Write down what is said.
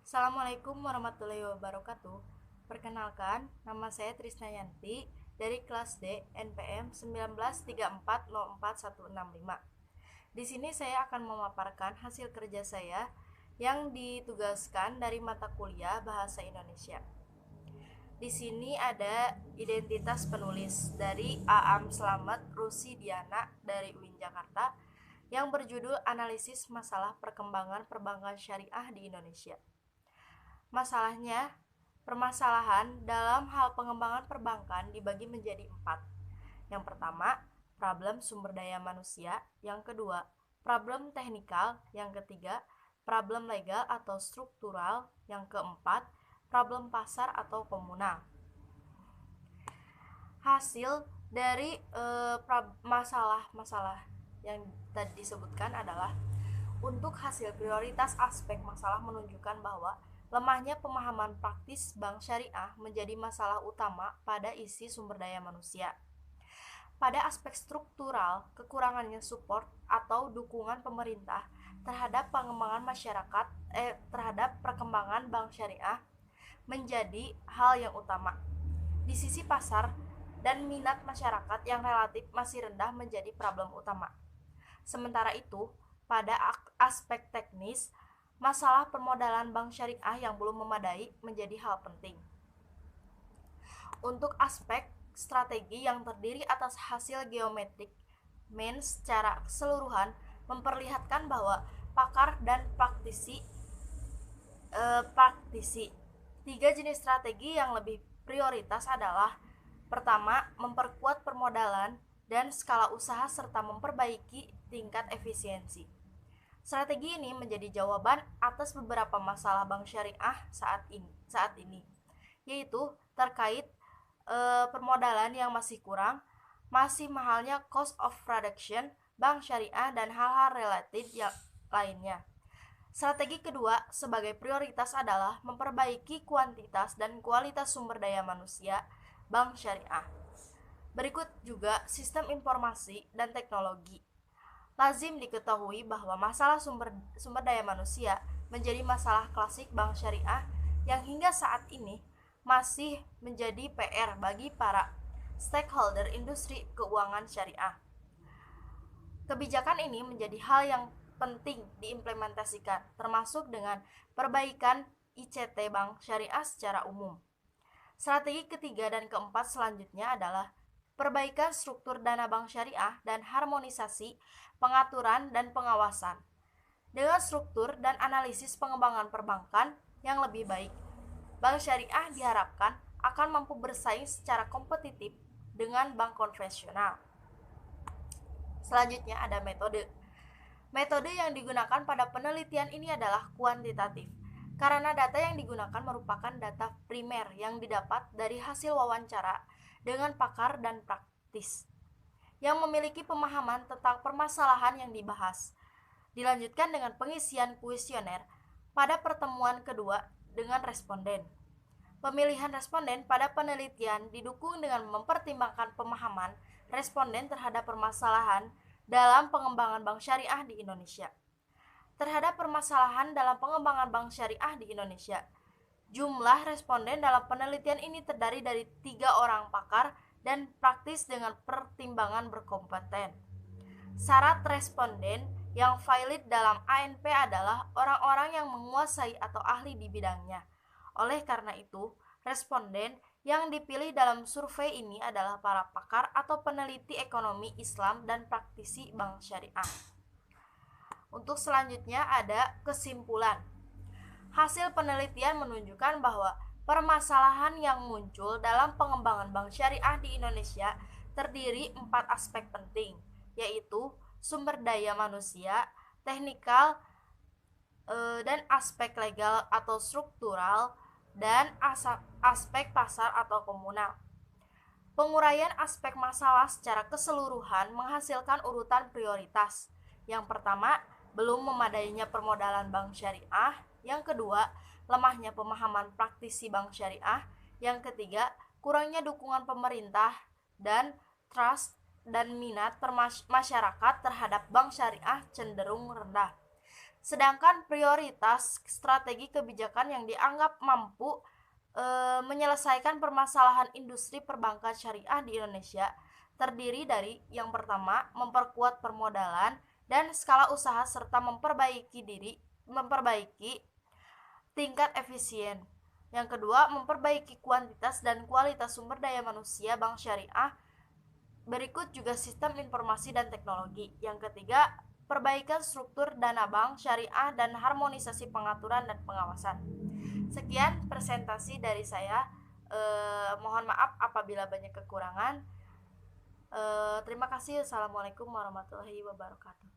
Assalamualaikum warahmatullahi wabarakatuh. Perkenalkan, nama saya Trisnayanti dari kelas D NPM 19340416. Di sini saya akan memaparkan hasil kerja saya yang ditugaskan dari mata kuliah Bahasa Indonesia. Di sini ada identitas penulis dari Aam Slamet Rusi Diana dari UIN Jakarta yang berjudul Analisis Masalah Perkembangan Perbankan Syariah di Indonesia. Permasalahan dalam hal pengembangan perbankan dibagi menjadi 4. Yang pertama, problem sumber daya manusia. Yang kedua, problem teknikal. Yang ketiga, problem legal atau struktural. Yang keempat, problem pasar atau komunal. Hasil dari masalah-masalah yang tadi disebutkan adalah untuk hasil prioritas aspek masalah menunjukkan bahwa lemahnya pemahaman praktis bank syariah menjadi masalah utama pada isi sumber daya manusia. Pada aspek struktural, kekurangannya support atau dukungan pemerintah terhadap pengembangan terhadap perkembangan bank syariah menjadi hal yang utama. Di sisi pasar dan minat masyarakat yang relatif masih rendah menjadi problem utama. Sementara itu, pada aspek teknis, masalah permodalan bank syariah yang belum memadai menjadi hal penting. Untuk aspek strategi yang terdiri atas hasil geometrik, main secara keseluruhan memperlihatkan bahwa pakar dan praktisi tiga jenis strategi yang lebih prioritas adalah: pertama, memperkuat permodalan dan skala usaha serta memperbaiki tingkat efisiensi. Strategi ini menjadi jawaban atas beberapa masalah bank syariah saat ini, yaitu terkait permodalan yang masih kurang, masih mahalnya cost of production bank syariah, dan hal-hal related yang lainnya. Strategi kedua sebagai prioritas adalah memperbaiki kuantitas dan kualitas sumber daya manusia bank syariah. Berikut juga sistem informasi dan teknologi. Lazim diketahui bahwa masalah sumber daya manusia menjadi masalah klasik bank syariah yang hingga saat ini masih menjadi PR bagi para stakeholder industri keuangan syariah. Kebijakan ini menjadi hal yang penting diimplementasikan, termasuk dengan perbaikan ICT bank syariah secara umum. Strategi ketiga dan keempat selanjutnya adalah perbaikan struktur dana bank syariah dan harmonisasi pengaturan dan pengawasan. Dengan struktur dan analisis pengembangan perbankan yang lebih baik, bank syariah diharapkan akan mampu bersaing secara kompetitif dengan bank konvensional. Selanjutnya ada metode. Metode yang digunakan pada penelitian ini adalah kuantitatif, karena data yang digunakan merupakan data primer yang didapat dari hasil wawancara dengan pakar dan praktis yang memiliki pemahaman tentang permasalahan yang dibahas. Dilanjutkan dengan pengisian kuesioner pada pertemuan kedua dengan responden. Pemilihan responden pada penelitian didukung dengan mempertimbangkan pemahaman responden terhadap permasalahan dalam pengembangan bank syariah di Indonesia. Terhadap permasalahan dalam pengembangan bank syariah di Indonesia, jumlah responden dalam penelitian ini terdiri dari 3 orang pakar dan praktis dengan pertimbangan berkompeten. Syarat responden yang valid dalam ANP adalah orang-orang yang menguasai atau ahli di bidangnya. Oleh karena itu, responden yang dipilih dalam survei ini adalah para pakar atau peneliti ekonomi Islam dan praktisi bank syariah. Untuk selanjutnya ada kesimpulan. Hasil penelitian menunjukkan bahwa permasalahan yang muncul dalam pengembangan bank syariah di Indonesia terdiri 4 aspek penting, yaitu sumber daya manusia, teknikal, dan aspek legal atau struktural, dan aspek pasar atau komunal. Penguraian aspek masalah secara keseluruhan menghasilkan urutan prioritas. Yang pertama, belum memadainya permodalan bank syariah. Yang kedua, lemahnya pemahaman praktisi bank syariah. Yang ketiga, kurangnya dukungan pemerintah dan trust dan minat masyarakat terhadap bank syariah cenderung rendah. Sedangkan prioritas strategi kebijakan yang dianggap mampu menyelesaikan permasalahan industri perbankan syariah di Indonesia terdiri dari yang pertama, memperkuat permodalan dan skala usaha serta memperbaiki tingkat efisien. Yang kedua, memperbaiki kuantitas dan kualitas sumber daya manusia bank syariah. Berikut juga sistem informasi dan teknologi. Yang ketiga, perbaikan struktur dana bank syariah dan harmonisasi pengaturan dan pengawasan. Sekian presentasi dari saya. Mohon maaf apabila banyak kekurangan. Terima kasih. Assalamualaikum warahmatullahi wabarakatuh.